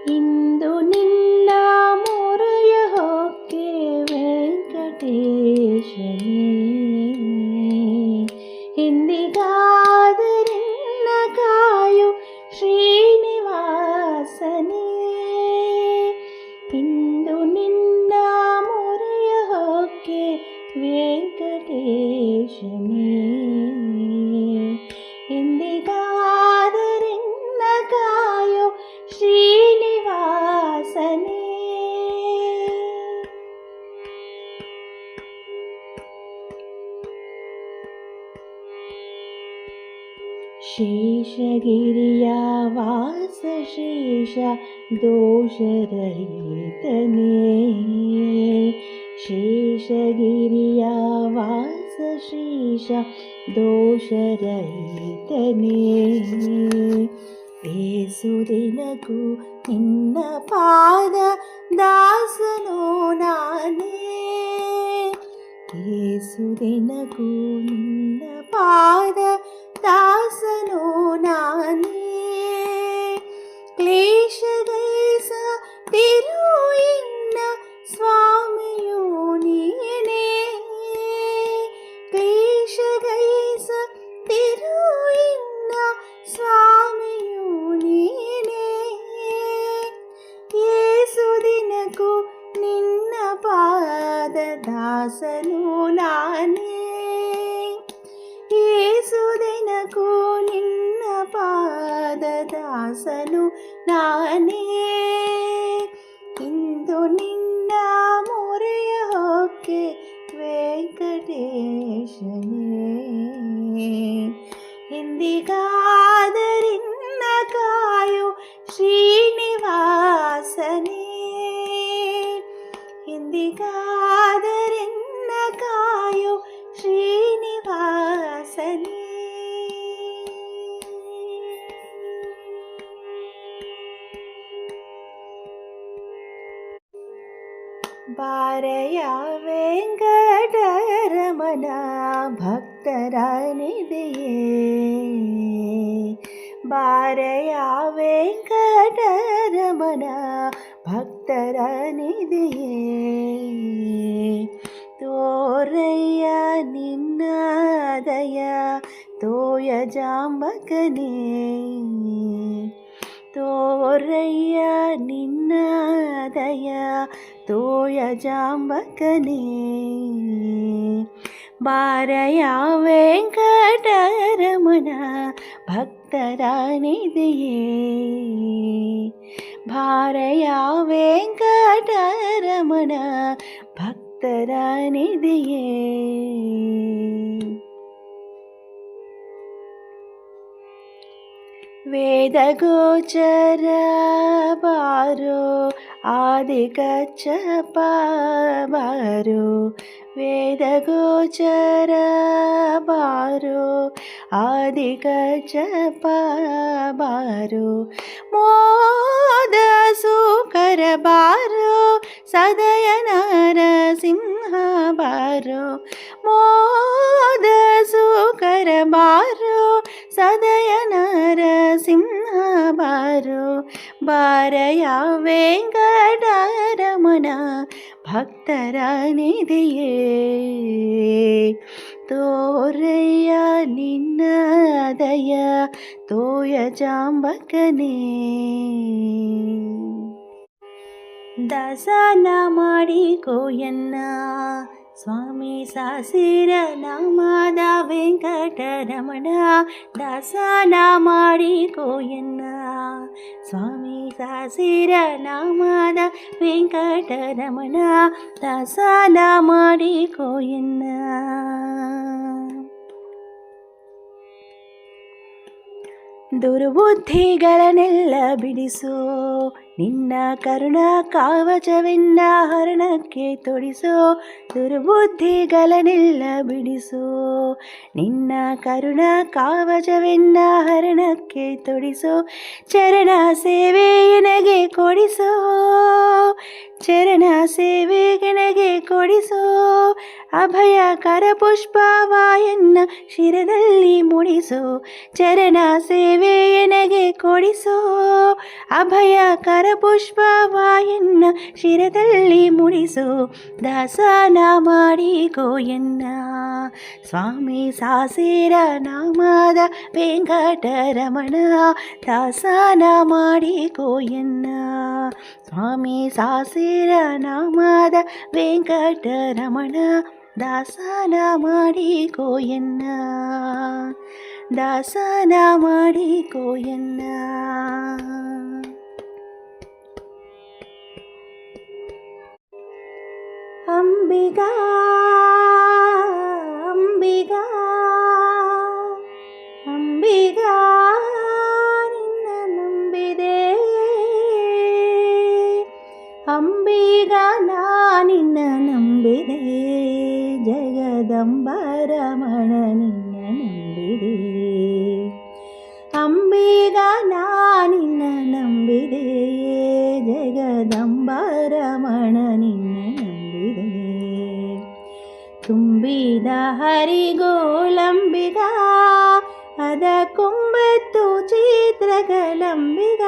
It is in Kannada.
ಇಂದು ನಿನ್ನ ಮೊರೆಯ ಹೊಕ್ಕೆ ವೆಂಕಟೇಶನೇ, ಎಂದಿಗಾದರಿನ್ನ ಕಾಯು ಶ್ರೀನಿವಾಸನೇ. ಇಂದು ನಿನ್ನ ಮೊರೆಯ ಹೊಕ್ಕೆ ವೆಂಕಟೇಶನೇ, ಎಂದಿಗಾದರಿನ್ನ ಕಾಯು ಶ್ರೀನಿವಾಸನೇ. ಶೇಷಗಿರಿಯ ವಾಸ ಶೇಷ ದೋಷರಹಿತನೇ, ಶೇಷಗಿರಿಯ ವಾಸ ಶೇಷ ದೋಷರಹಿತನೇ. ಏಸುದಿನಕ್ಕೂ ನಿನ್ನ ಪಾದ ದಾಸನೋ ನಾನೇ, ಏಸುದಿನಕ್ಕೂ ನಿನ್ನ ಪಾದ ದಾಸನೋ ನಾನೇ. ಕ್ಲೇಶಗೈಸ ತಿರು ಇನ್ನ ಸ್ವಾಮಿಯು ನೀನೇ, ಕ್ಲೇಶಗೈಸ ತಿರು ಇನ್ನ ಸ್ವಾಮಿಯು ನೀನೇ. ಏಸುದಿನಕ್ಕೂ ನಿನ್ನ ಪಾದ ದಾಸನು ನಾನೇ, ಏಸುದಿನಕ್ಕೂ ನಿನ್ನ ಪಾದ ದಾಸನು ನಾನೇ. ಇಂದು ನಿನ್ನ ಮೊರೆಯ ಹೊಕ್ಕೆ ವೆಂಕಟೇಶನೇ, ಎಂದಿಗಾದರಿನ್ನ ಕಾಯು ಶ್ರೀನಿವಾಸನೇ, ಎಂದಿಗಾದರಿನ್ನ ಕಾಯು ಶ್ರೀನಿವಾಸನೇ. ಬಾರಯ ವೆಂಕಟರಮಣ ಭಕ್ತರ ನಿಧಿಯೇ, ಬಾರಯ ವೆಂಕಟರಮಣ ಭಕ್ತರ ನಿಧಿಯೇ. ತೋರಯ್ಯ ನಿನ್ನ ದಯ ತೋಯ ಜಾಂಬಕನೇ, ತೋರಯ್ಯ ನಿನ್ನ ದಯ ತೋಯ ಜಾಂಬಕನೇ. ಬಾರಯ ವೆಂಕಟರಮಣ ಭಕ್ತರ ನಿಧಿಯೇ, ಬಾರಯ ವೆಂಕಟರಮಣ ಭಕ್ತರ ನಿಧಿಯೇ. ವೇದಗೋಚರ ಬಾರೋ ಆದಿಕಚ್ಚಪ ಬಾರೋ, ವೇದಗೋಚರ ಬಾರೋ ಆದಿಕಚ್ಚಪ ಬಾರೋ. ಮೋದ ಸುಕರ ಬಾರೋ ಸದಯ ನರಸಿಂಹ ಬಾರೋ, ಮೋದ ಸುಕರ ಬಾರೋ ಸದಯ ನರಸಿಂಹ ಬಾರೋ. ಬಾರಯ ವೆಂಕಟರಮಣ ಭಕ್ತರ ನಿಧಿಯೇ, ತೋರಯ್ಯ ನಿನ್ನ ದಯ ತೋಯ ಜಾಂಬಕನೇ. ದಾಸನ ಮಾಡಿಕೋಯನ್ನ ಸ್ವಾಮಿ ಸಾಸಿರ ನಾಮದ ವೆಂಕಟರಮಣ, ದಾಸನ ಮಾಡಿಕೋಯನ್ನ ಸ್ವಾಮಿ ಸಾಸಿರ ನಾಮದ ವೆಂಕಟರಮಣ, ದಾಸನ ಮಾಡಿಕೋಯನ್ನ. ದುರ್ಬುದ್ಧಿಗಳನ್ನೆಲ್ಲ ಬಿಡಿಸೋ ನಿನ್ನ ಕರುಣ ಕಾವಚವೆನ್ನ ಹರಣಕ್ಕೆ ತೊಡಿಸೋ, ದುರ್ಬುದ್ಧಿಗಳನ್ನೆಲ್ಲ ಬಿಡಿಸೋ ನಿನ್ನ ಕರುಣ ಕಾವಚವೆನ್ನ ಹರಣಕ್ಕೆ ತೊಡಿಸೋ. ಚರಣ ಸೇವೆ ನನಗೆ ಕೊಡಿಸೋ, ಚರಣ ಸೇವೆ ನನಗೆ ಕೊಡಿಸೋ. ಅಭಯ ಕರಪುಷ್ಪವಾಯನ್ನ ಶಿರದಲ್ಲಿ ಮುಡಿಸೋ, ಚರಣ ಸೇವೆ ನನಗೆ ಕೊಡಿಸೋ. ಅಭಯ ಕರ ಪುಷ್ಪವಾಯನ್ನ ಶಿರದಲ್ಲಿ ಮುಡಿಸು ದಾಸನ ಮಾಡಿಕೋ ಎನ್ನ ಸ್ವಾಮಿ ಸಾಸಿರ ನಾಮದ ವೆಂಕಟರಮಣ ದಾಸನ ಮಾಡಿಕೋ ಎನ್ನ ಸ್ವಾಮಿ ಸಾಸಿರ ನಾಮದ ವೆಂಕಟರಮಣ ದಾಸನ ಮಾಡಿಕೋ ಎನ್ನ ದಾಸನ ಮಾಡಿಕೋ ಎನ್ನ. ಅಂಬಿಗಾ ಅಂಬಿಗಾ ಅಂಬಿಗಾ ನಿನ್ನ ನಂಬಿದೆ ಅಂಬಿಗಾ ನಿನ್ನ ನಂಬಿದೆ ಜಗದಂಬರಮಣ ನಿನ್ನ ನಂಬಿದೆ ಅಂಬಿಗಾ ನಿನ್ನ ನಂಬಿದೆ ಜಗದಂಬರಮಣ ನಿನ್ನ ನಂಬಿದೆ ತುಂಬಿದ ಹರಿಗೋಲಂಬಿಗ ಅದ ಕೊಂಬತ್ತು ಚಿತ್ರಗಳಂಬಿಗ